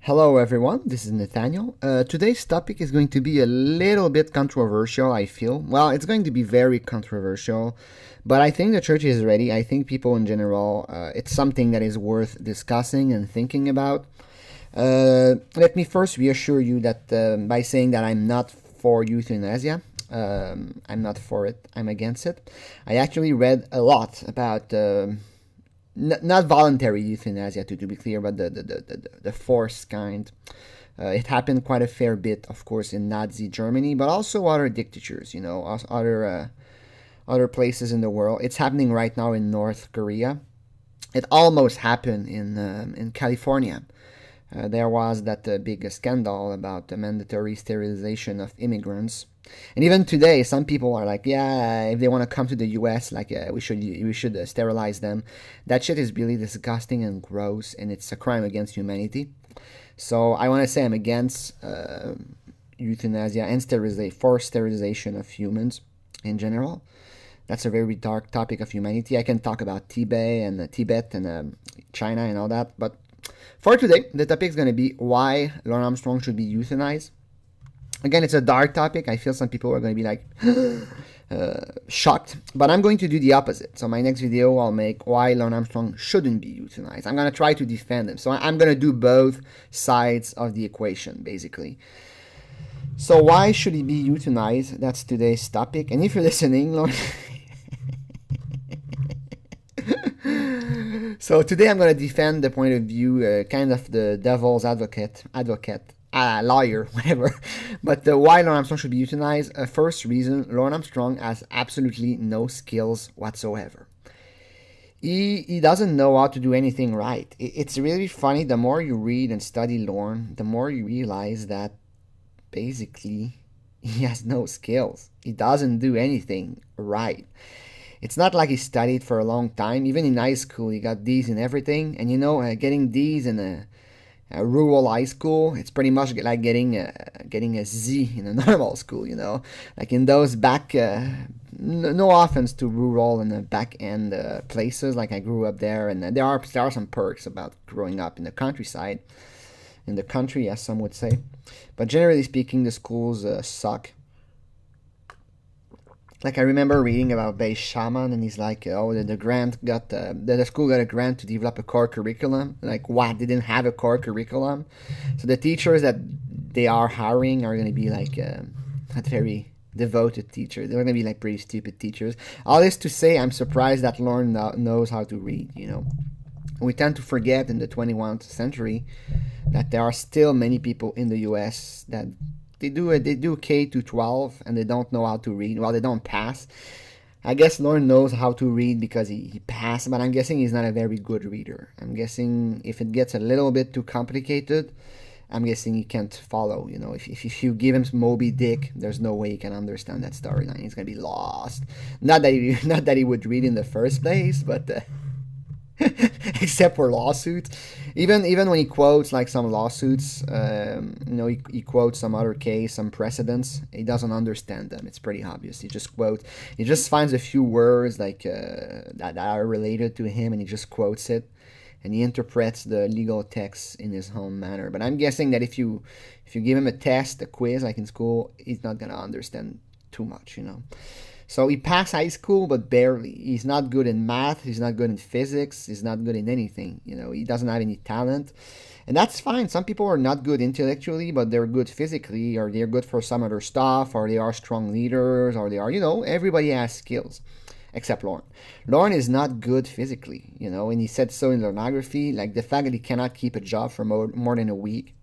Hello everyone, this is Nathaniel. Today's topic is going to be a little bit controversial, I feel. Well, it's going to be very controversial, but I think the church is ready. I think people in general, it's something that is worth discussing and thinking about. Let me first reassure you that by saying that I'm not for euthanasia, I'm not for it, I'm against it. I actually read a lot about not voluntary euthanasia, to be clear, but the forced kind. It happened quite a fair bit, of course, in Nazi Germany, but also other dictatures, other places in the world. It's happening right now in North Korea. It almost happened in California. There was that big scandal about the mandatory sterilization of immigrants. And even today, some people are like, yeah, if they want to come to the U.S., like we should sterilize them. That shit is really disgusting and gross, and it's a crime against humanity. So I want to say I'm against euthanasia and forced sterilization of humans in general. That's a very dark topic of humanity. I can talk about Tibet and China and all that, but for today, the topic is going to be why Lorne Armstrong should be euthanized. Again, it's a dark topic. I feel some people are going to be like shocked, but I'm going to do the opposite. So my next video, I'll make why Lorne Armstrong shouldn't be euthanized. I'm going to try to defend him. So I'm going to do both sides of the equation, basically. So why should he be euthanized? That's today's topic. And if you're listening, Lorne... So today I'm going to defend the point of view, kind of the devil's advocate, lawyer, whatever. But why Lorne Armstrong should be euthanized? First reason, Lorne Armstrong has absolutely no skills whatsoever. He doesn't know how to do anything right. It's really funny. The more you read and study Lorne, the more you realize that basically he has no skills. He doesn't do anything right. It's not like he studied for a long time. Even in high school, he got D's in everything. And getting D's in a rural high school, it's pretty much like getting a Z in a normal school. Like in those back. No offense to rural and the back end places. Like I grew up there, and there are some perks about growing up in the countryside, in the country, as some would say. But generally speaking, the schools suck. Like I remember reading about Bay Shaman, and he's like, "Oh, the school got a grant to develop a core curriculum." Like, what? They didn't have a core curriculum, so the teachers that they are hiring are going to be like not very devoted teachers. They're going to be like pretty stupid teachers. All this to say, I'm surprised that Lorne knows how to read. We tend to forget in the 21st century that there are still many people in the U.S. that they do K to 12 and they don't know how to read. Well, they don't pass. I guess Lorne knows how to read because he passed, but I'm guessing he's not a very good reader. I'm guessing if it gets a little bit too complicated, I'm guessing he can't follow. If you give him Moby Dick, there's no way he can understand that storyline. He's gonna be lost. Not that he would read in the first place, but except for lawsuits. Even when he quotes like some lawsuits, he quotes some other case, some precedents. He doesn't understand them. It's pretty obvious. He just finds a few words like that are related to him, and he just quotes it, and he interprets the legal text in his own manner. But I'm guessing that if you give him a test, a quiz like in school, he's not gonna understand too much. So he passed high school, but barely. He's not good in math. He's not good in physics. He's not good in anything. He doesn't have any talent. And that's fine. Some people are not good intellectually, but they're good physically, or they're good for some other stuff, or they are strong leaders, or they are, everybody has skills. Except Lorne. Lorne is not good physically, and he said so in Lornography. Like the fact that he cannot keep a job for more than a week.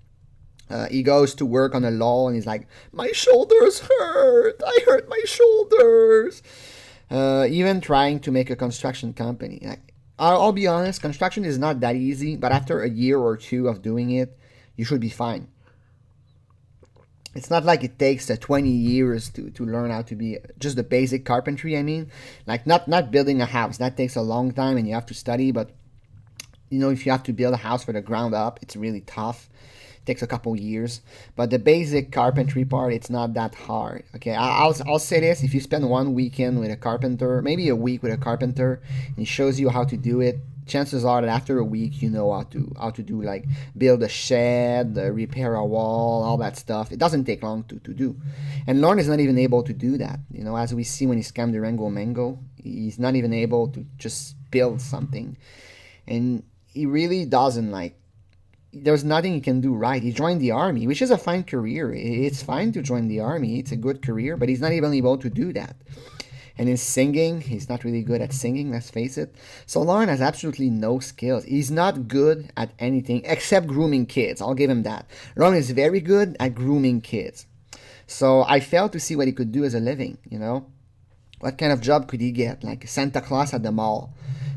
He goes to work on a law and he's like, my shoulders hurt. I hurt my shoulders. Even trying to make a construction company. Like, I'll be honest, construction is not that easy, but after a year or two of doing it, you should be fine. It's not like it takes 20 years to learn how to be just the basic carpentry, I mean. Like not building a house. That takes a long time and you have to study, but if you have to build a house from the ground up, it's really tough. Takes a couple years, but the basic carpentry part, it's not that hard. Okay, I'll say this: if you spend one weekend with a carpenter, maybe a week with a carpenter, and he shows you how to do it, chances are that after a week you know how to do, like, build a shed, repair a wall, all that stuff. It doesn't take long to do. And Lorne is not even able to do that. As we see when he scammed the Rango Mango, he's not even able to just build something. And he really doesn't, like, there's nothing he can do right. He joined the army, which is a fine career. It's fine to join the army. It's a good career, but he's not even able to do that. And in singing, he's not really good at singing, let's face it. So Lorne has absolutely no skills. He's not good at anything except grooming kids. I'll give him that. Lorne is very good at grooming kids. So I failed to see what he could do as a living, What kind of job could he get? Like Santa Claus at the mall.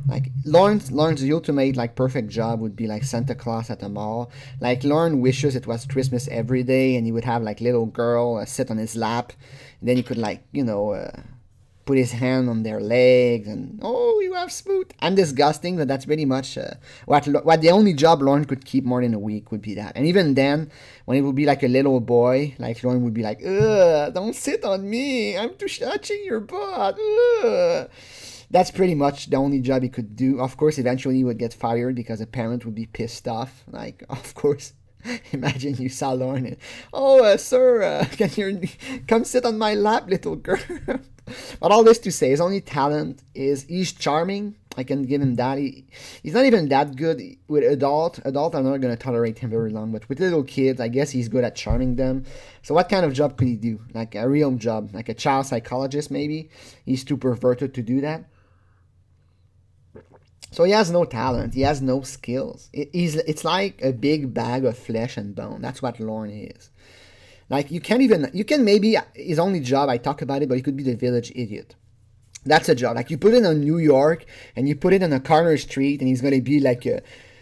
Like Lorne's ultimate, like, perfect job would be like Santa Claus at the mall. Like Lorne wishes it was Christmas every day and he would have like little girl sit on his lap. And then he could, like, put his hand on their legs and, oh, you have smooth. I'm disgusting, but that's pretty much what the only job Lorne could keep more than a week would be that. And even then, when it would be like a little boy, like Lorne would be like, ugh, don't sit on me, I'm touching your butt, ugh. That's pretty much the only job he could do. Of course, eventually he would get fired because a parent would be pissed off. Like, of course, imagine you saw Lorne and, oh, sir, can you come sit on my lap, little girl? But all this to say, his only talent is he's charming. I can give him that. He's not even that good with adults. Adults are not going to tolerate him very long. But with little kids, I guess he's good at charming them. So what kind of job could he do? Like a real job, like a child psychologist maybe? He's too perverted to do that. So he has no talent. He has no skills. It's like a big bag of flesh and bone. That's what Lorne is. Like, you can maybe, his only job, I talk about it, but he could be the village idiot. That's a job. Like, you put it in New York, and you put it on a corner street, and he's going to be like a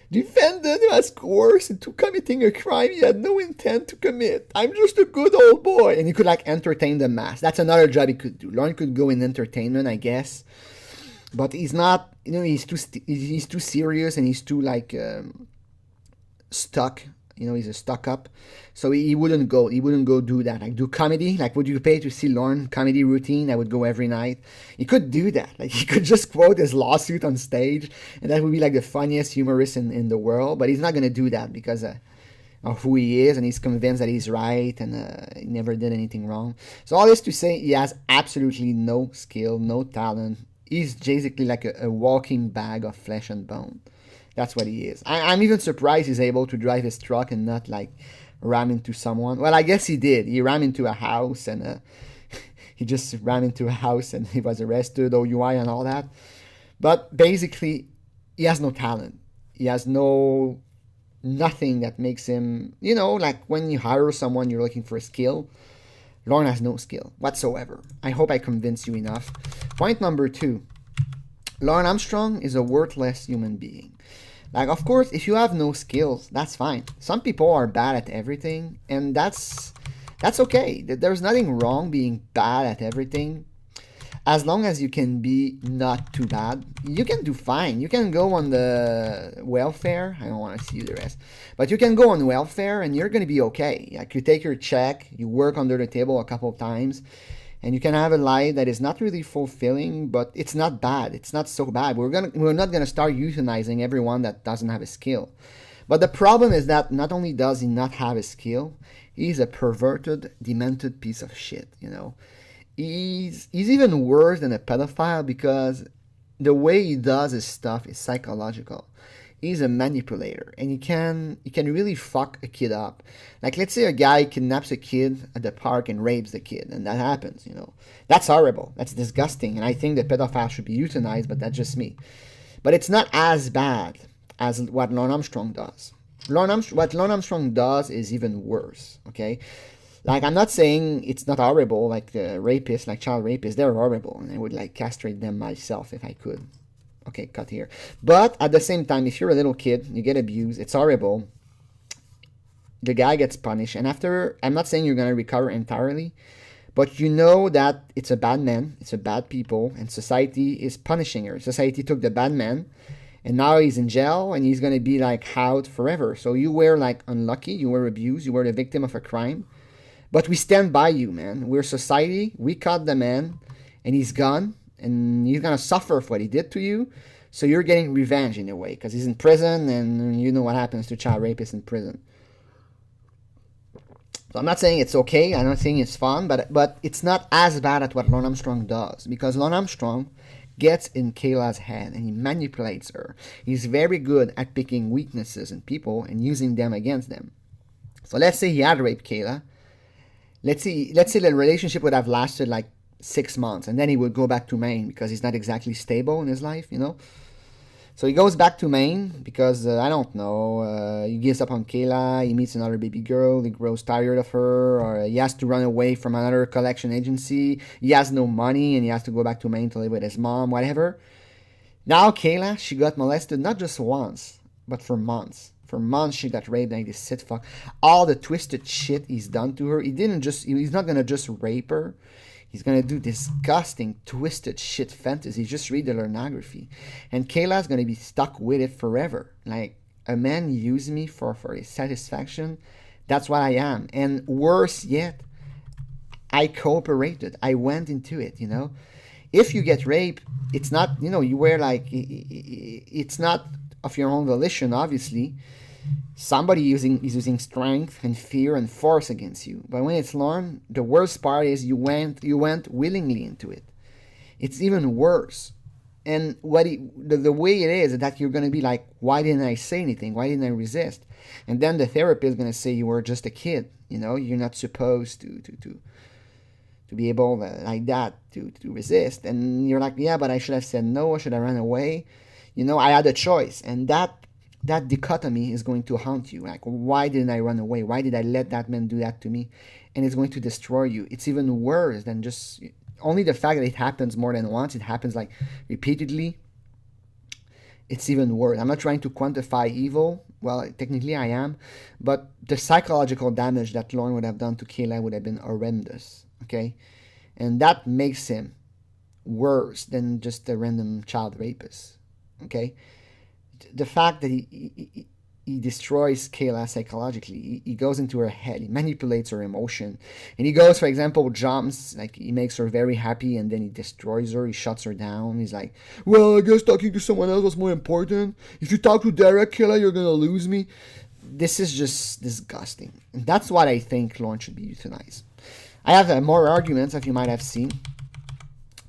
defendant who was coerced into committing a crime he had no intent to commit. I'm just a good old boy. And he could, like, entertain the mass. That's another job he could do. Lorne could go in entertainment, I guess. But he's not, he's too serious, and he's too, like, stuck. He's a stuck-up. So he wouldn't go do that. Like, do comedy. Like, would you pay to see Lorne comedy routine? I would go every night. He could do that. Like, he could just quote his lawsuit on stage, and that would be like the funniest humorist in the world. But he's not going to do that because of who he is, and he's convinced that he's right, and he never did anything wrong. So all this to say, he has absolutely no skill, no talent. He's basically like a walking bag of flesh and bone. That's what he is. I'm even surprised he's able to drive his truck and not, like, ram into someone. Well, I guess he did. He ran into a house, and he just ran into a house and he was arrested, OUI and all that. But basically, he has no talent. He has nothing that makes him, like when you hire someone, you're looking for a skill. Lorne has no skill whatsoever. I hope I convinced you enough. Point number 2. Lorne Armstrong is a worthless human being. Like, of course, if you have no skills, that's fine. Some people are bad at everything, and that's okay. There's nothing wrong being bad at everything. As long as you can be not too bad, you can do fine. You can go on the welfare. I don't want to see the rest. But you can go on welfare, and you're going to be okay. Like, you take your check, you work under the table a couple of times, and you can have a life that is not really fulfilling, but it's not bad. It's not so bad. We're not gonna start euthanizing everyone that doesn't have a skill. But the problem is that not only does he not have a skill, he's a perverted, demented piece of shit. He's even worse than a pedophile because the way he does his stuff is psychological. He's a manipulator, and he can really fuck a kid up. Like, let's say a guy kidnaps a kid at the park and rapes the kid, and that happens, That's horrible. That's disgusting, and I think the pedophile should be euthanized, but that's just me. But it's not as bad as what Lorne Armstrong does. What Lorne Armstrong does is even worse, okay? Like, I'm not saying it's not horrible, like rapists, like child rapists, they're horrible, and I would, like, castrate them myself if I could. Okay, cut here. But at the same time, if you're a little kid, you get abused, it's horrible. The guy gets punished. And after, I'm not saying you're going to recover entirely, but you know that it's a bad man, it's a bad people, and society is punishing her. Society took the bad man, and now he's in jail, and he's going to be, like, out forever. So you were, like, unlucky, you were abused, you were the victim of a crime. But we stand by you, man. We're society, we caught the man, and he's gone. And he's going to suffer for what he did to you. So you're getting revenge in a way because he's in prison, and you know what happens to child rapists in prison. So I'm not saying it's okay. I'm not saying it's fun, but it's not as bad at what Lorne Armstrong does, because Lorne Armstrong gets in Kayla's head and he manipulates her. He's very good at picking weaknesses in people and using them against them. So let's say he had raped Kayla. Let's say the relationship would have lasted like 6 months, and then he would go back to Maine because he's not exactly stable in his life, you know. So he goes back to Maine because, I don't know, he gives up on Kayla, he meets another baby girl, he grows tired of her, or he has to run away from another collection agency, he has no money, and he has to go back to Maine to live with his mom, whatever. Now Kayla, she got molested not just once, but for months. For months she got raped like this shit fuck. All the twisted shit he's done to her, he's not gonna just rape her. He's gonna do disgusting, twisted shit fantasy. Just read the pornography. And Kayla's gonna be stuck with it forever. Like, a man used me for his satisfaction. That's what I am. And worse yet, I cooperated. I went into it, you know. If you get raped, it's not, you know, you were like, it's not of your own volition, obviously. Somebody is using strength and fear and force against you. But when it's Lorne, the worst part is you went willingly into it. It's even worse. And the way it is that you're going to be like, why didn't I say anything? Why didn't I resist? And then the therapist is going to say you were just a kid. You know, you're not supposed to be able like that to resist. And you're like, yeah, but I should have said no. I should have run away. You know, I had a choice. And that dichotomy is going to haunt you. Like, why didn't I run away? Why did I let that man do that to me? And it's going to destroy you. It's even worse than just only the fact that it happens more than once. It happens like repeatedly. It's even worse. I'm not trying to quantify evil. Well, technically I am. But the psychological damage that Lorne would have done to Kayla would have been horrendous. Okay? And that makes him worse than just a random child rapist. Okay? The fact that he destroys Kayla psychologically, he goes into her head, he manipulates her emotion, and he goes, for example, jumps, like he makes her very happy, and then he destroys her, he shuts her down. He's like, well, I guess talking to someone else was more important. If you talk to Derek, Kayla, you're gonna lose me. This is just disgusting. And that's why I think Lorne should be euthanized. I have more arguments, as you might have seen.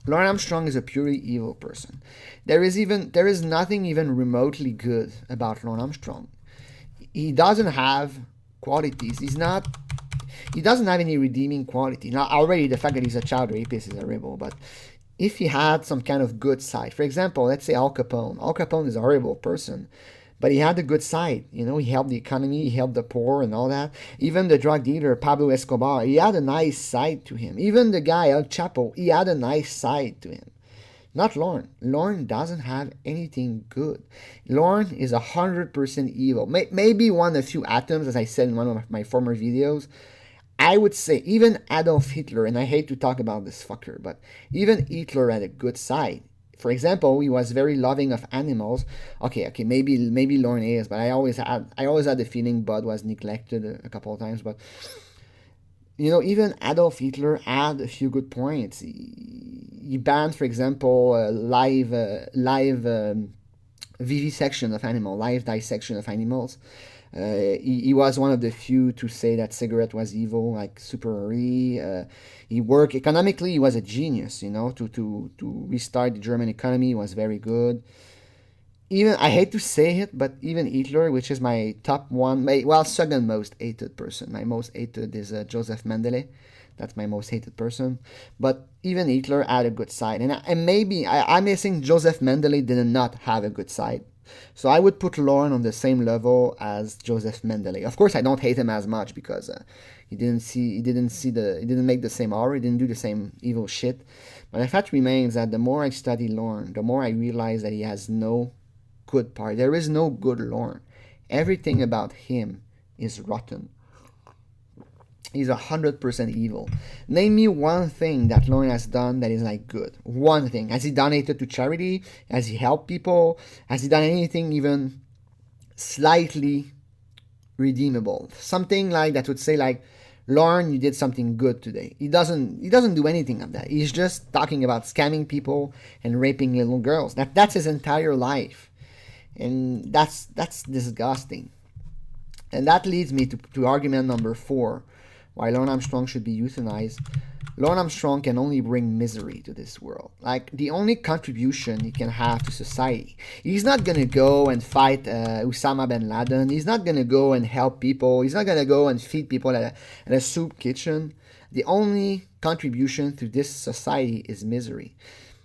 Lorne Armstrong is a purely evil person. There is nothing even remotely good about Lorne Armstrong. He doesn't have qualities. He doesn't have any redeeming quality. Now, already the fact that he's a child rapist is horrible, but if he had some kind of good side, for example, let's say Al Capone. Al Capone is a horrible person, but he had a good side. You know, he helped the economy, he helped the poor and all that. Even the drug dealer, Pablo Escobar, he had a nice side to him. Even the guy, El Chapo, he had a nice side to him. Not Lorne. Lorne doesn't have anything good. Lorne is 100% evil. Maybe a few atoms, as I said in one of my former videos. I would say even Adolf Hitler, and I hate to talk about this fucker, but even Hitler had a good side. For example, he was very loving of animals. Okay, maybe Lorne is, but I always had the feeling Bud was neglected a couple of times. But you know, even Adolf Hitler had a few good points. He banned, for example, live vivisection of animals, live dissection of animals. He was one of the few to say that cigarette was evil, like Super Henri. He worked economically. He was a genius, you know, to restart the German economy. He was very good. Even, I hate to say it, but even Hitler, which is my top one, second most hated person. My most hated is Joseph Mengele. That's my most hated person. But even Hitler had a good side. And maybe, I'm guessing Joseph Mengele did not have a good side. So I would put Lorne on the same level as Joseph Mengele. Of course, I don't hate him as much because he didn't make the same horror, he didn't do the same evil shit. But the fact remains that the more I study Lorne, the more I realize that he has no good part. There is no good Lorne. Everything about him is rotten. He's 100% evil. Name me one thing that Lorne has done that is like good. One thing. Has he donated to charity? Has he helped people? Has he done anything even slightly redeemable? Something like that would say like, Lorne, you did something good today. He doesn't do anything of that. He's just talking about scamming people and raping little girls. That's his entire life. And that's disgusting. And that leads me to argument number 4, why Lorne Armstrong should be euthanized. Lorne Armstrong can only bring misery to this world. Like, the only contribution he can have to society. He's not gonna go and fight Osama bin Laden. He's not gonna go and help people. He's not gonna go and feed people at a soup kitchen. The only contribution to this society is misery.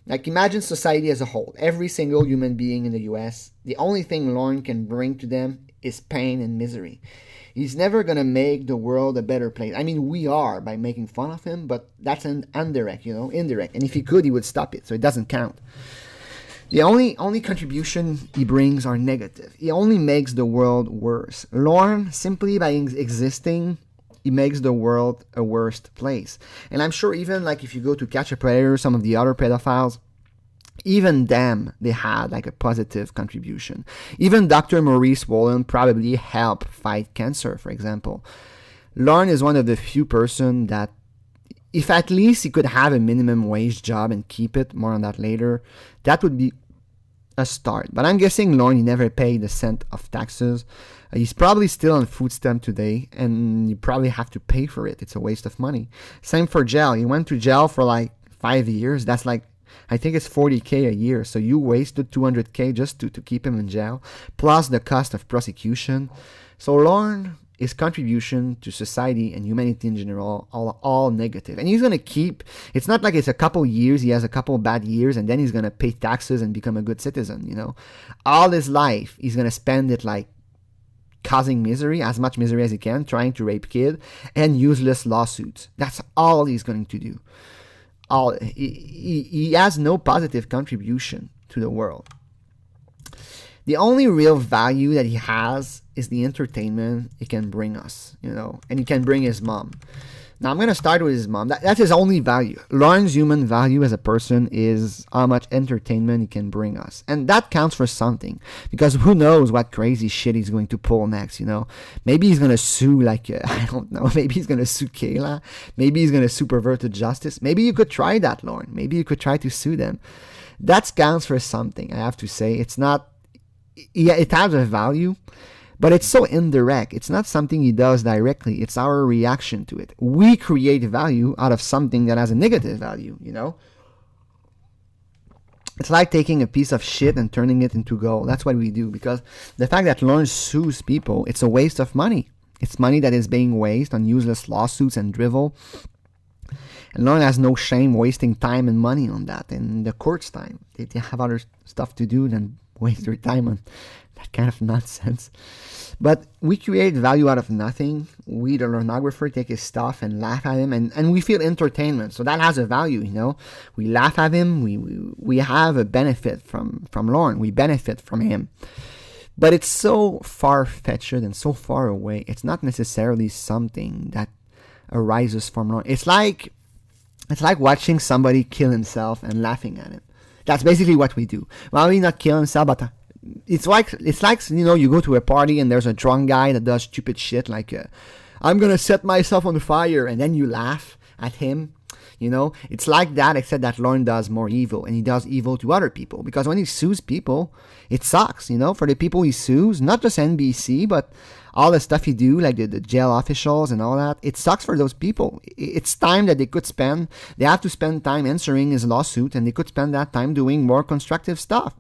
Like, imagine society as a whole. Every single human being in the US, the only thing Lorne can bring to them is pain and misery. He's never going to make the world a better place. I mean, we are by making fun of him, but that's an indirect. And if he could, he would stop it, so it doesn't count. The only contribution he brings are negative. He only makes the world worse. Lorne, simply by existing, he makes the world a worse place. And I'm sure even like if you go to Catch a Predator, some of the other pedophiles, even them, they had like a positive contribution. Even Dr. Maurice Wallen probably helped fight cancer, for example. Lorne is one of the few person that, if at least he could have a minimum wage job and keep it, more on that later, that would be a start. But I'm guessing Lorne, he never paid a cent of taxes. He's probably still on food stamp today, and you probably have to pay for it. It's a waste of money. Same for jail. He went to jail for like 5 years. That's like, I think it's $40,000 a year. So you wasted $200,000 just to keep him in jail, plus the cost of prosecution. So Lorne, his contribution to society and humanity in general, all negative. And he's going to keep, it's not like it's a couple years, he has a couple bad years, and then he's going to pay taxes and become a good citizen, All his life, he's going to spend it like causing misery, as much misery as he can, trying to rape kids, and useless lawsuits. That's all he's going to do. He has no positive contribution to the world. The only real value that he has is the entertainment he can bring us, and he can bring his mom. Now, I'm going to start with his mom. That's his only value. Lorne's human value as a person is how much entertainment he can bring us. And that counts for something. Because who knows what crazy shit he's going to pull next, Maybe he's going to sue, I don't know. Maybe he's going to sue Kayla. Maybe he's going to sue perverted justice. Maybe you could try that, Lorne. Maybe you could try to sue them. That counts for something, I have to say. It's not... Yeah, it has a value. But it's so indirect. It's not something he does directly. It's our reaction to it. We create value out of something that has a negative value, It's like taking a piece of shit and turning it into gold. That's what we do. Because the fact that Lorne sues people, it's a waste of money. It's money that is being wasted on useless lawsuits and drivel. And Lorne has no shame wasting time and money on that. And the court's time. They have other stuff to do than waste their time on that kind of nonsense. But we create value out of nothing. We, the pornographer, take his stuff and laugh at him, and we feel entertainment. So that has a value, We laugh at him. We have a benefit from Lorne. We benefit from him. But it's so far-fetched and so far away. It's not necessarily something that arises from Lorne. It's like watching somebody kill himself and laughing at him. That's basically what we do. Well, we not kill himself, but it's like you go to a party and there's a drunk guy that does stupid shit like I'm gonna set myself on fire, and then you laugh at him. It's like that, except that Lorne does more evil, and he does evil to other people, because when he sues people, it sucks. For the people he sues, not just NBC, but all the stuff he do, like the jail officials and all that, it sucks for those people. It's time that they have to spend time answering his lawsuit, and they could spend that time doing more constructive stuff.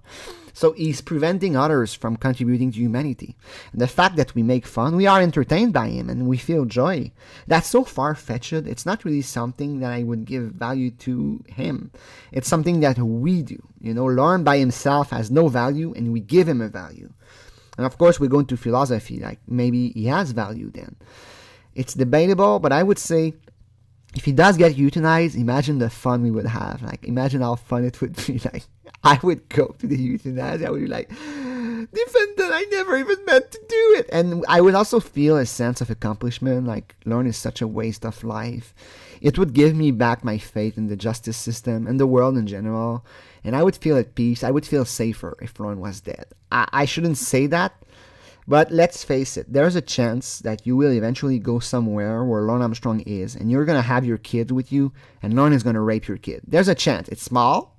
So he's preventing others from contributing to humanity. And the fact that we make fun, we are entertained by him, and we feel joy. That's so far-fetched. It's not really something that I would give value to him. It's something that we do. Lorne by himself has no value, and we give him a value. And of course, we go into philosophy, like maybe he has value then. It's debatable, but I would say if he does get euthanized, imagine the fun we would have. Like, imagine how fun it would be. Like, I would go to the euthanized. I would be like, defendant, I never even meant to do it. And I would also feel a sense of accomplishment. Like, Lorne is such a waste of life. It would give me back my faith in the justice system and the world in general. And I would feel at peace. I would feel safer if Lorne was dead. I shouldn't say that, But let's face it, there's a chance that you will eventually go somewhere where Lorne Armstrong is, and you're going to have your kids with you, and Lorne is going to rape your kid. There's a chance. It's small,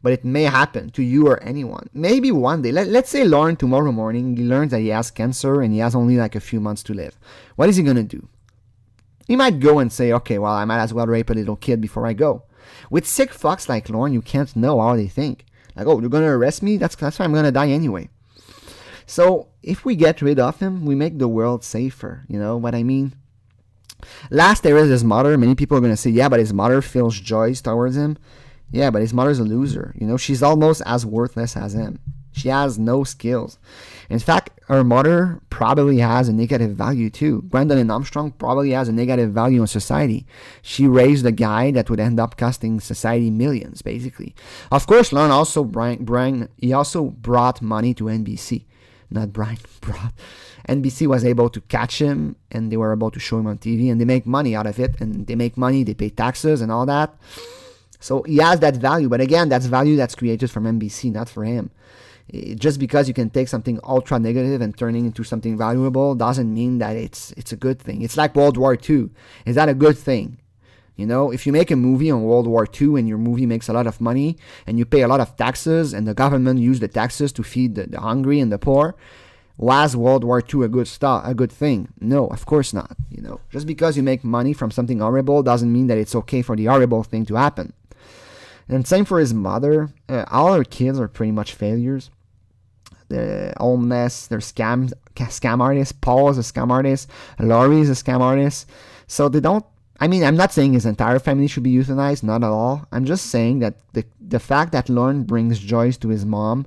but it may happen to you or anyone. Maybe one day. Let's say Lorne tomorrow morning, he learns that he has cancer and he has only like a few months to live. What is he going to do? He might go and say, okay, well, I might as well rape a little kid before I go. With sick fucks like Lorne, you can't know how they think. Like, oh, you're going to arrest me? That's why I'm going to die anyway. So if we get rid of him, we make the world safer. You know what I mean? Last, there is his mother. Many people are going to say, yeah, but his mother feels joys towards him. Yeah, but his mother's a loser. You know, she's almost as worthless as him. She has no skills. In fact, her mother probably has a negative value too. Gwendolyn Armstrong probably has a negative value in society. She raised a guy that would end up costing society millions, basically. Of course, Lorne also brought money to NBC. Not Brian, brought. NBC was able to catch him, and they were able to show him on TV, and they make money out of it, and they make money, they pay taxes and all that. So he has that value, but again, that's value that's created from NBC, not for him. Just because you can take something ultra negative and turn it into something valuable doesn't mean that it's a good thing. It's like World War II. Is that a good thing? You know, if you make a movie on World War II and your movie makes a lot of money and you pay a lot of taxes and the government use the taxes to feed the hungry and the poor, was World War II a good thing? No, of course not. You know, just because you make money from something horrible doesn't mean that it's okay for the horrible thing to happen. And same for his mother. All her kids are pretty much failures. They're all mess. They're scam artists. Paul is a scam artist. Laurie is a scam artist. So they don't. I mean, I'm not saying his entire family should be euthanized. Not at all. I'm just saying that the fact that Lorne brings joys to his mom,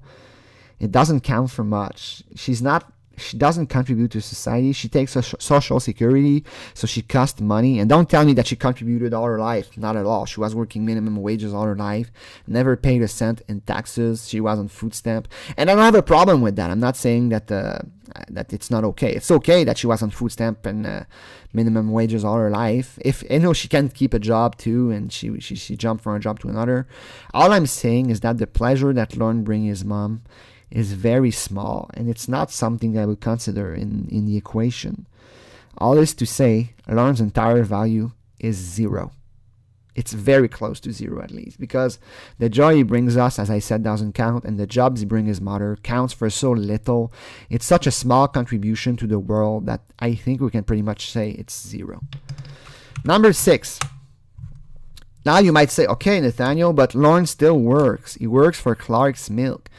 it doesn't count for much. She doesn't contribute to society. She takes social security, so she costs money. And don't tell me that she contributed all her life. Not at all. She was working minimum wages all her life, never paid a cent in taxes. She was on food stamp. And I don't have a problem with that. I'm not saying that that it's not okay. It's okay that she was on food stamp and minimum wages all her life. If she can't keep a job too, and she jumped from a job to another. All I'm saying is that the pleasure that Lorne brings his mom is very small, and it's not something that I would consider in the equation. All this to say, Lorne's entire value is zero. It's very close to zero, at least, because the joy he brings us, as I said, doesn't count, and the jobs he brings his mother counts for so little. It's such a small contribution to the world that I think we can pretty much say it's zero. Number 6. Now you might say, okay, Nathaniel, but Lorne still works. He works for Clark's Milk.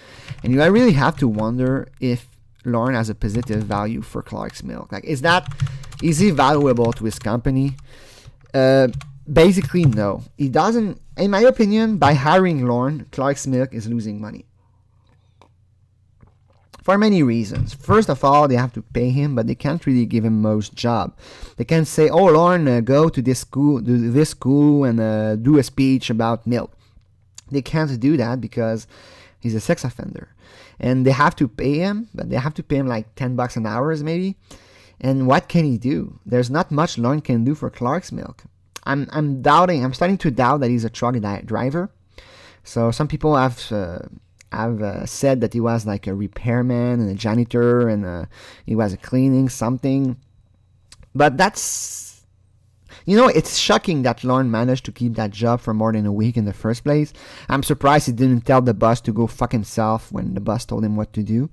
And you really have to wonder if Lorne has a positive value for Clark's Milk. Like, is he valuable to his company? Basically, no. He doesn't. In my opinion, by hiring Lorne, Clark's Milk is losing money. For many reasons. First of all, they have to pay him, but they can't really give him most job. They can say, oh, Lorne, go to this school, and do a speech about milk. They can't do that because he's a sex offender. And they have to pay him, but they have to pay him like $10 an hour maybe. And what can he do? There's not much Lorne can do for Clark's Milk. I'm starting to doubt that he's a truck driver. So some people have said that he was like a repairman and a janitor and he was cleaning something. But that's, it's shocking that Lorne managed to keep that job for more than a week in the first place. I'm surprised he didn't tell the boss to go fuck himself when the boss told him what to do.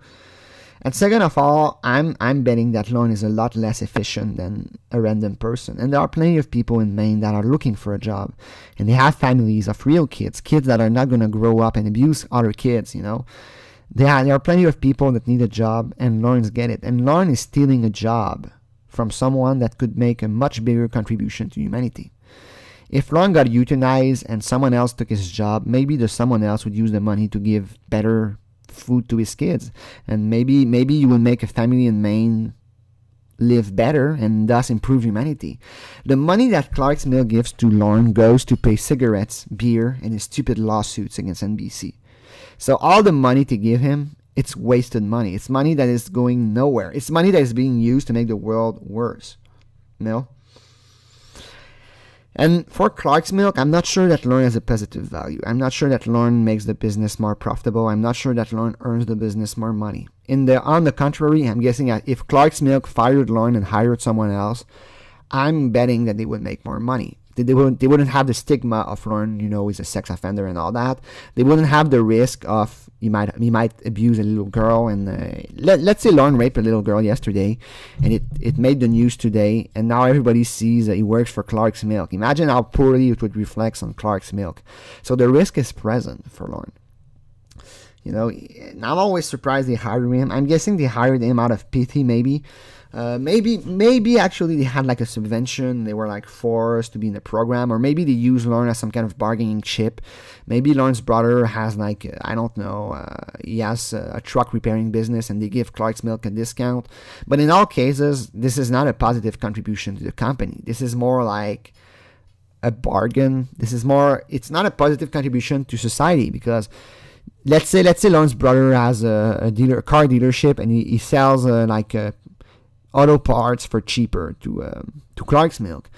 And second of all, I'm betting that Lorne is a lot less efficient than a random person. And there are plenty of people in Maine that are looking for a job. And they have families of real kids that are not going to grow up and abuse other kids, There are plenty of people that need a job, and Lorne's get it. And Lorne is stealing a job from someone that could make a much bigger contribution to humanity. If Lorne got euthanized and someone else took his job, maybe the someone else would use the money to give better food to his kids, and maybe you will make a family in Maine live better and thus improve humanity. The money that Clark's Milk gives to Lorne goes to pay cigarettes, beer, and his stupid lawsuits against NBC. So all the money to give him, it's wasted money. It's money that is going nowhere. It's money that is being used to make the world worse. And for Clark's Milk, I'm not sure that Lorne has a positive value. I'm not sure that Lorne makes the business more profitable. I'm not sure that Lorne earns the business more money. On the contrary, I'm guessing that if Clark's Milk fired Lorne and hired someone else, I'm betting that they would make more money. They wouldn't have the stigma of Lorne, he's a sex offender and all that. They wouldn't have the risk of he might abuse a little girl. And let's say Lorne raped a little girl yesterday, and it made the news today, and now everybody sees that he works for Clark's Milk. Imagine how poorly it would reflect on Clark's Milk. So the risk is present for Lorne. And I'm always surprised they hired him. I'm guessing they hired him out of pity, maybe. Maybe actually they had like a subvention. They were like forced to be in the program, or maybe they used Lorne as some kind of bargaining chip. Maybe Lorne's brother has like, I don't know, he has a truck repairing business and they give Clark's Milk a discount. But in all cases, this is not a positive contribution to the company. This is more like a bargain. It's not a positive contribution to society, because let's say Lorne's brother has a car dealership, and he sells auto parts for cheaper to Clark's Milk.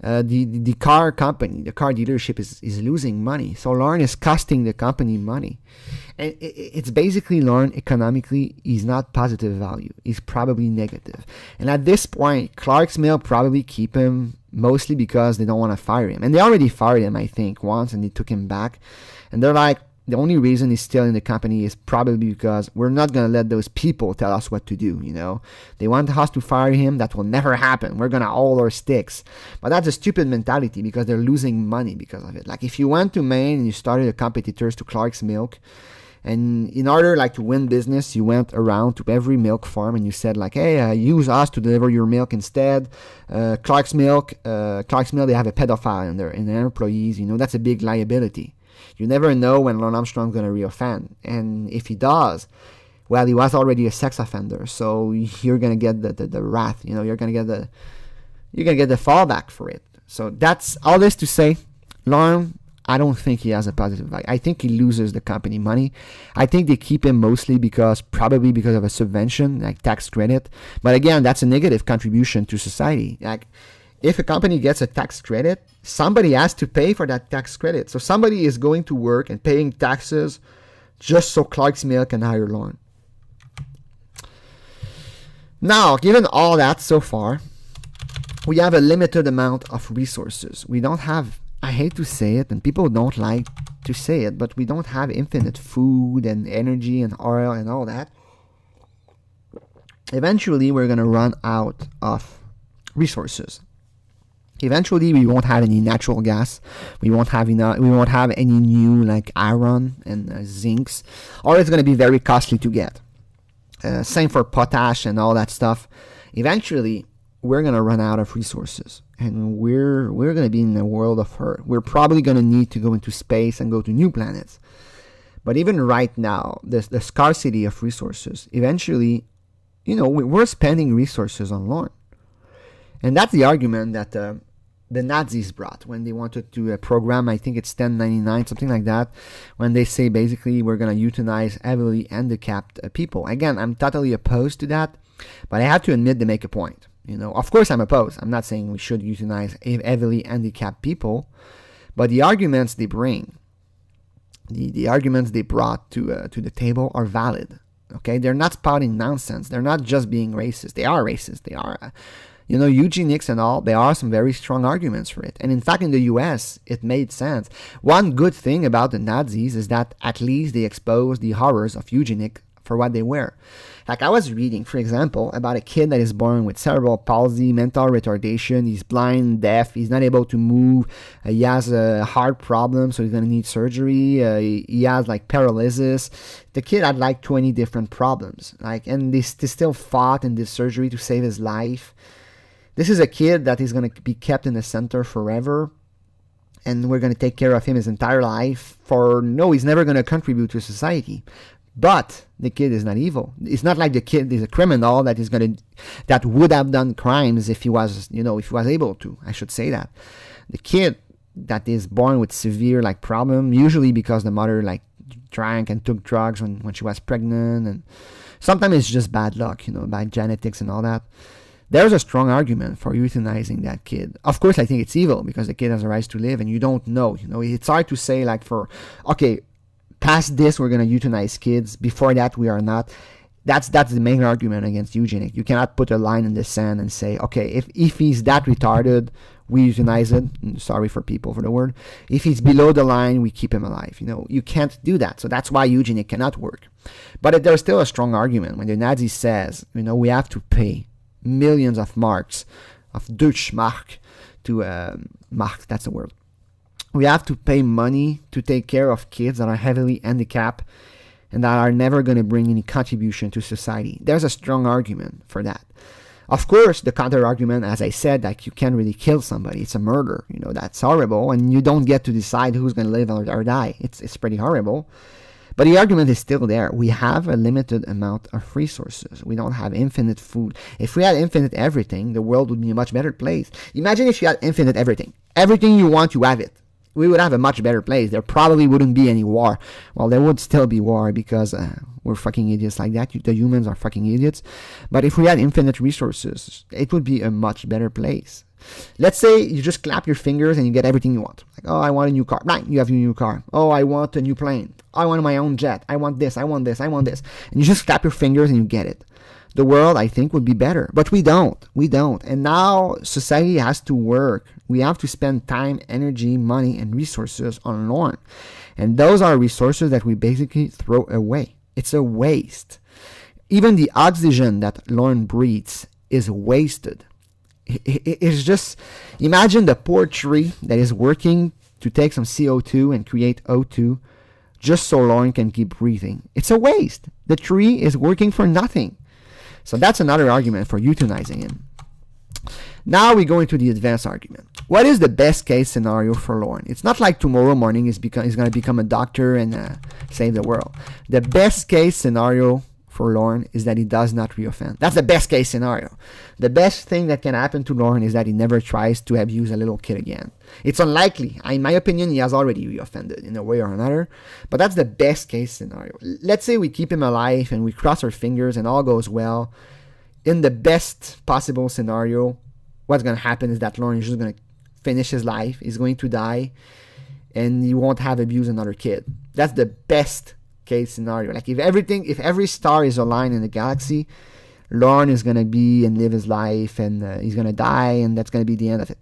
The car company, the car dealership is losing money. So Lorne is costing the company money. And it's basically Lorne economically is not positive value. He's probably negative. And at this point, Clark's Milk probably keep him mostly because they don't want to fire him. And they already fired him, I think, once, and they took him back. And they're like, the only reason he's still in the company is probably because we're not going to let those people tell us what to do, They want us to fire him. That will never happen. We're going to hold our sticks. But that's a stupid mentality, because they're losing money because of it. Like if you went to Maine and you started a competitors to Clark's Milk, and in order to win business, you went around to every milk farm and you said hey, use us to deliver your milk instead. Clark's Milk, they have a pedophile in their employees. That's a big liability. You never know when Lorne Armstrong's going to reoffend. And if he does, well, he was already a sex offender. So you're going to get the wrath. You're going to get the fallback for it. So that's all this to say. Lorne, I don't think he has a positive value. I think he loses the company money. I think they keep him mostly probably because of a subvention, like tax credit. But again, that's a negative contribution to society. If a company gets a tax credit, somebody has to pay for that tax credit. So somebody is going to work and paying taxes just so Clark's Milk can hire Lorne. Now, given all that so far, we have a limited amount of resources. We don't have, I hate to say it, and people don't like to say it, but we don't have infinite food and energy and oil and all that. Eventually, we're going to run out of resources. Eventually, we won't have any natural gas. We won't have any new iron and zincs, or it's going to be very costly to get. Same for potash and all that stuff. Eventually, we're going to run out of resources, and we're going to be in a world of hurt. We're probably going to need to go into space and go to new planets. But even right now, the scarcity of resources, eventually, we're spending resources on Lorne. And that's the argument that the Nazis brought when they wanted to program, I think it's 1099, something like that, when they say basically we're going to euthanize heavily handicapped people. Again, I'm totally opposed to that, but I have to admit they make a point. Of course I'm opposed. I'm not saying we should euthanize heavily handicapped people, but the arguments they bring, the arguments they brought to the table are valid. Okay, they're not spouting nonsense. They're not just being racist. They are racist. They are eugenics and all, there are some very strong arguments for it. And in fact, in the US, it made sense. One good thing about the Nazis is that at least they exposed the horrors of eugenics for what they were. I was reading, for example, about a kid that is born with cerebral palsy, mental retardation. He's blind, deaf, he's not able to move. He has a heart problem, so he's going to need surgery. He has paralysis. The kid had 20 different problems. And they still fought in this surgery to save his life. This is a kid that is going to be kept in the center forever, and we're going to take care of him his entire life he's never going to contribute to society. But the kid is not evil. It's not like the kid is a criminal that would have done crimes if he was able to. I should say that. The kid that is born with severe problem, usually because the mother drank and took drugs when she was pregnant, and sometimes it's just bad luck, bad genetics and all that. there's a strong argument for euthanizing that kid. Of course, I think it's evil because the kid has a right to live, and you don't know. It's hard to say like okay, past this we're gonna euthanize kids. Before that, we are not. That's the main argument against eugenics. You cannot put a line in the sand and say, okay, if he's that retarded, we euthanize it. Sorry for people for the word. If he's below the line, we keep him alive. You can't do that. So that's why eugenics cannot work. But there's still a strong argument when the Nazi says, we have to pay millions of marks, of Deutschmark, to mark. That's the word. We have to pay money to take care of kids that are heavily handicapped and that are never going to bring any contribution to society. There's a strong argument for that. Of course, the counter-argument, as I said, like you can't really kill somebody. It's a murder. That's horrible, and you don't get to decide who's going to live or die. It's pretty horrible. But the argument is still there. We have a limited amount of resources. We don't have infinite food. If we had infinite everything, the world would be a much better place. Imagine if you had infinite everything. Everything you want, you have it. We would have a much better place. There probably wouldn't be any war. Well, there would still be war because we're fucking idiots like that. The humans are fucking idiots. But if we had infinite resources, it would be a much better place. Let's say you just clap your fingers and you get everything you want. Like, oh, I want a new car. Right, you have a new car. Oh, I want a new plane. I want my own jet. I want this. I want this. I want this. And you just clap your fingers and you get it. The world, I think, would be better. But we don't. We don't. And now society has to work. We have to spend time, energy, money, and resources on Lorne. And those are resources that we basically throw away. It's a waste. Even the oxygen that Lorne breathes is wasted. It's just, imagine the poor tree that is working to take some CO2 and create O2 just so Lorne can keep breathing. It's a waste. The tree is working for nothing. So that's another argument for euthanizing him. Now we go into the advanced argument. What is the best case scenario for Lorne? It's not like tomorrow morning he's going to become a doctor and save the world. The best case scenario for Lorne is that he does not reoffend. That's the best case scenario. The best thing that can happen to Lorne is that he never tries to abuse a little kid again. It's unlikely. In my opinion, he has already reoffended in a way or another. But that's the best case scenario. Let's say we keep him alive and we cross our fingers and all goes well. In the best possible scenario, what's going to happen is that Lorne is just going to finish his life. He's going to die and he won't have abused another kid. That's the best case scenario. Like if every star is aligned in the galaxy, Lorne is going to be and live his life and he's going to die and that's going to be the end of it.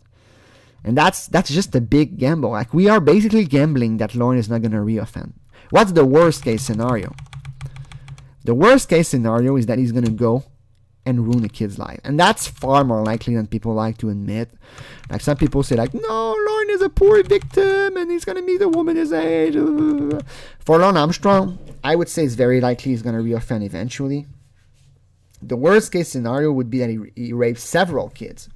And that's just a big gamble. Like we are basically gambling that Lorne is not going to reoffend. What's the worst case scenario? The worst case scenario is that he's going to go and ruin a kid's life. And that's far more likely than people like to admit. Like some people say like, no, Lorne is a poor victim and he's going to meet a woman his age. For Lorne Armstrong, I would say it's very likely he's going to reoffend eventually. The worst case scenario would be that he rapes several kids.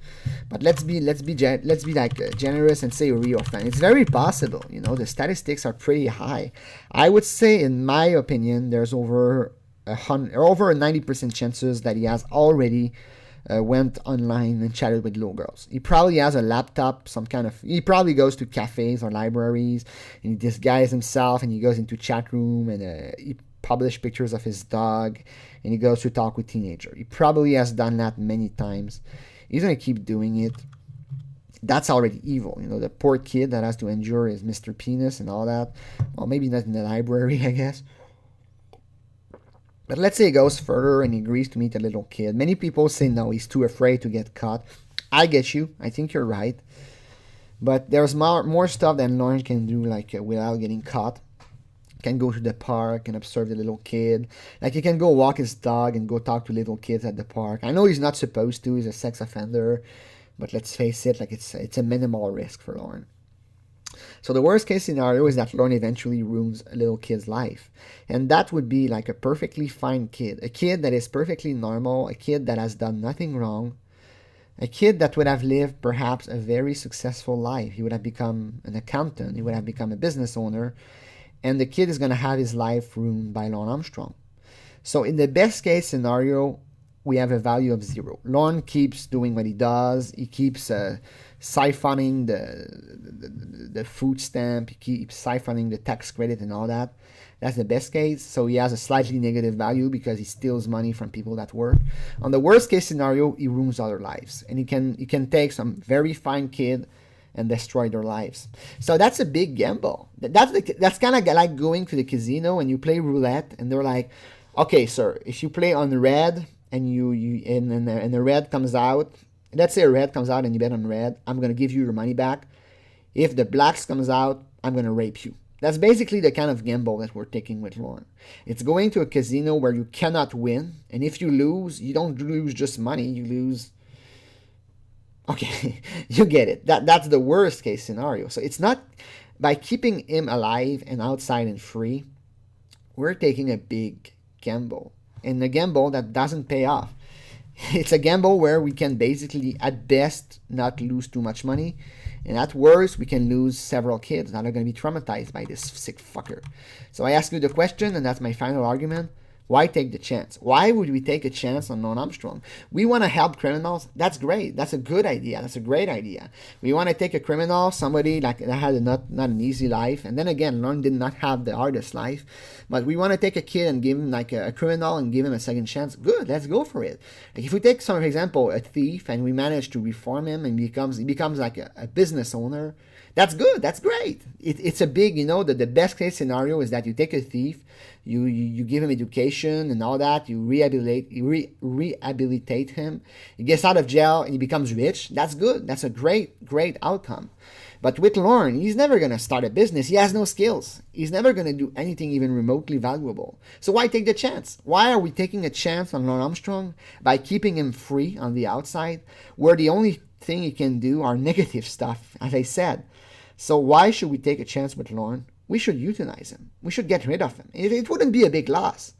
But let's be like generous and say reoffend. It's very possible. The statistics are pretty high. I would say, in my opinion, there's over a 90% chances that he has already went online and chatted with little girls. He probably has a laptop, he probably goes to cafes or libraries and he disguises himself and he goes into chat room and he publishes pictures of his dog and he goes to talk with teenagers. He probably has done that many times. He's going to keep doing it. That's already evil. The poor kid that has to endure his Mr. Penis and all that. Well, maybe not in the library, I guess. But let's say he goes further and he agrees to meet a little kid. Many people say no, he's too afraid to get caught. I get you. I think you're right. But there's more stuff that Lorne can do without getting caught. He can go to the park and observe the little kid. Like he can go walk his dog and go talk to little kids at the park. I know he's not supposed to. He's a sex offender. But let's face it, it's a minimal risk for Lorne. So the worst case scenario is that Lorne eventually ruins a little kid's life. And that would be like a perfectly fine kid. A kid that is perfectly normal. A kid that has done nothing wrong. A kid that would have lived perhaps a very successful life. He would have become an accountant. He would have become a business owner. And the kid is going to have his life ruined by Lorne Armstrong. So in the best case scenario, we have a value of 0. Lorne keeps doing what he does. He keeps siphoning the food stamp. He keeps siphoning the tax credit and all that. That's the best case. So he has a slightly negative value because he steals money from people that work. On the worst case scenario, he ruins other lives, and he can take some very fine kid and destroy their lives. So that's a big gamble. That's kind of like going to the casino and you play roulette, and they're like, okay, sir, if you play on red and and the red comes out, let's say a red comes out and you bet on red, I'm gonna give you your money back. If the blacks comes out, I'm gonna rape you. That's basically the kind of gamble that we're taking with Lorne. It's going to a casino where you cannot win, and if you lose, you don't lose just money, you lose. Okay, you get it. That's the worst case scenario. So it's not, by keeping him alive and outside and free, we're taking a big gamble, and a gamble that doesn't pay off. It's a gamble where we can basically, at best, not lose too much money, and at worst, we can lose several kids that are going to be traumatized by this sick fucker. So I ask you the question, and that's my final argument. Why take the chance? Why would we take a chance on Lorne Armstrong? We want to help criminals. That's great. That's a good idea. That's a great idea. We want to take a criminal, somebody like that had not an easy life. And then again, Lorne did not have the hardest life. But we want to take a kid and give him like a criminal and give him a second chance. Good. Let's go for it. Like if we take, for example, a thief and we manage to reform him and he becomes like a business owner, that's good. That's great. It's a big, the best case scenario is that you take a thief, you give him education and all that, you rehabilitate him, he gets out of jail and he becomes rich. That's good. That's a great outcome. But with Lorne, he's never going to start a business. He has no skills. He's never going to do anything even remotely valuable. So why take the chance? Why are we taking a chance on Lorne Armstrong by keeping him free on the outside, where the only thing he can do are negative stuff, as I said? So why should we take a chance with Lorne? We should euthanize him. We should get rid of him. It wouldn't be a big loss.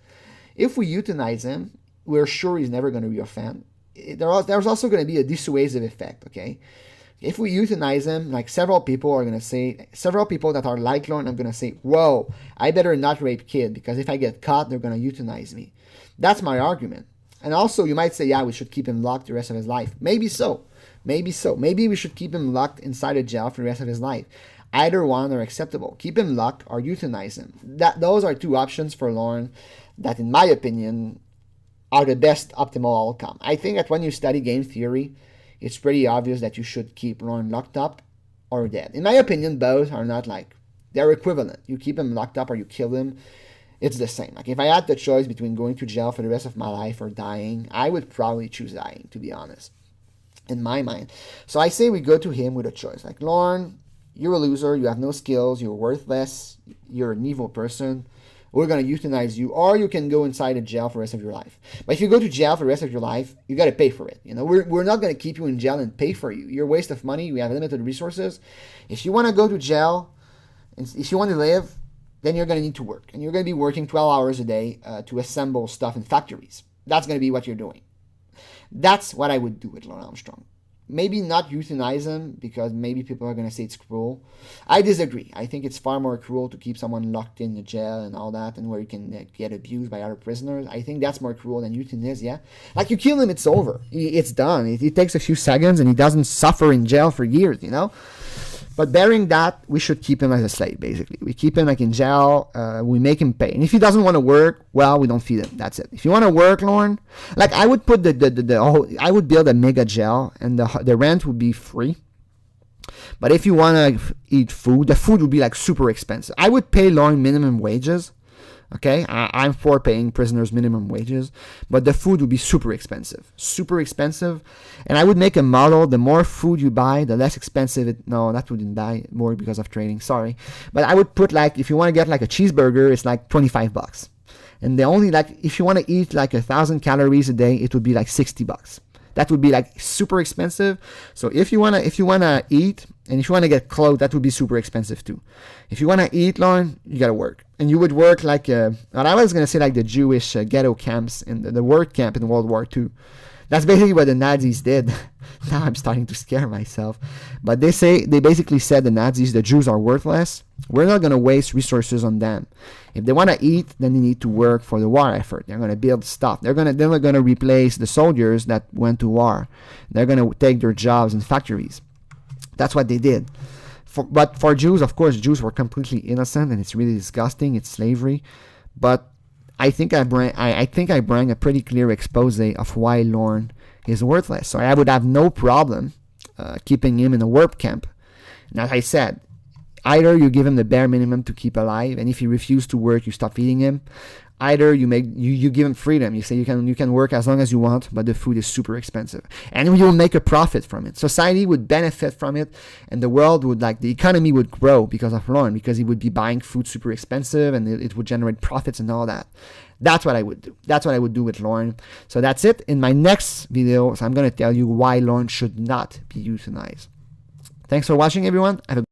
If we euthanize him, we're sure he's never going to reoffend. There's also going to be a dissuasive effect, okay? If we euthanize him, like several people that are like Lorne, I'm going to say, whoa, I better not rape kid, because if I get caught, they're going to euthanize me. That's my argument. And also, you might say, yeah, we should keep him locked the rest of his life. Maybe so. Maybe we should keep him locked inside a jail for the rest of his life. Either one are acceptable. Keep him locked or euthanize him. Those are two options for Lorne that, in my opinion, are the best optimal outcome. I think that when you study game theory, it's pretty obvious that you should keep Lorne locked up or dead. In my opinion, both are not they're equivalent. You keep him locked up or you kill him, it's the same. Like if I had the choice between going to jail for the rest of my life or dying, I would probably choose dying, to be honest, in my mind. So I say we go to him with a choice. Like, Lorne, you're a loser, you have no skills, you're worthless, you're an evil person, we're going to euthanize you, or you can go inside a jail for the rest of your life. But if you go to jail for the rest of your life, you got to pay for it. We're not going to keep you in jail and pay for you. You're a waste of money. We have limited resources. If you want to go to jail, and if you want to live, then you're going to need to work. And you're going to be working 12 hours a day to assemble stuff in factories. That's going to be what you're doing. That's what I would do with Lorne Armstrong. Maybe not euthanize him, because maybe people are going to say it's cruel. I disagree. I think it's far more cruel to keep someone locked in the jail and all that, and where you can get abused by other prisoners. I think that's more cruel than euthanasia. Like, you kill him, it's over. It's done. It takes a few seconds, and he doesn't suffer in jail for years, But bearing that, we should keep him as a slave, basically. We keep him in jail, we make him pay. And if he doesn't want to work, well, we don't feed him. That's it. If you want to work, Lorne, I would put I would build a mega jail, and the rent would be free. But if you want to eat food, the food would be super expensive. I would pay Lorne minimum wages. Okay, I'm for paying prisoners minimum wages, but the food would be super expensive, and I would make a model: the more food you buy, the less expensive it. No, that wouldn't buy more because of trading. Sorry, but I would put if you want to get a cheeseburger, it's $25, and the only if you want to eat 1,000 calories a day, it would be $60. That would be super expensive. So if you wanna eat, and if you wanna get clothes, that would be super expensive too. If you wanna eat, Lorne, you gotta work, and you would work what I was gonna say the Jewish ghetto camps in the work camp in World War II. That's basically what the Nazis did. Now I'm starting to scare myself. But they basically said, the Nazis, the Jews are worthless. We're not going to waste resources on them. If they want to eat, then they need to work for the war effort. They're going to build stuff. They're not going to replace the soldiers that went to war. They're going to take their jobs in factories. That's what they did. But for Jews, of course, Jews were completely innocent, and it's really disgusting. It's slavery. But I think I bring a pretty clear expose of why Lorne is worthless. So I would have no problem keeping him in a warp camp. And as I said, either you give him the bare minimum to keep alive, and if he refuses to work, you stop feeding him. Either you give him freedom. You say you can work as long as you want, but the food is super expensive, and you'll make a profit from it. Society would benefit from it, and the world would, like, the economy would grow because of Lorne, because he would be buying food super expensive, and it would generate profits and all that. That's what I would do. That's what I would do with Lorne. So that's it. In my next video, so I'm going to tell you why Lorne should not be euthanized. Thanks for watching, everyone. Have a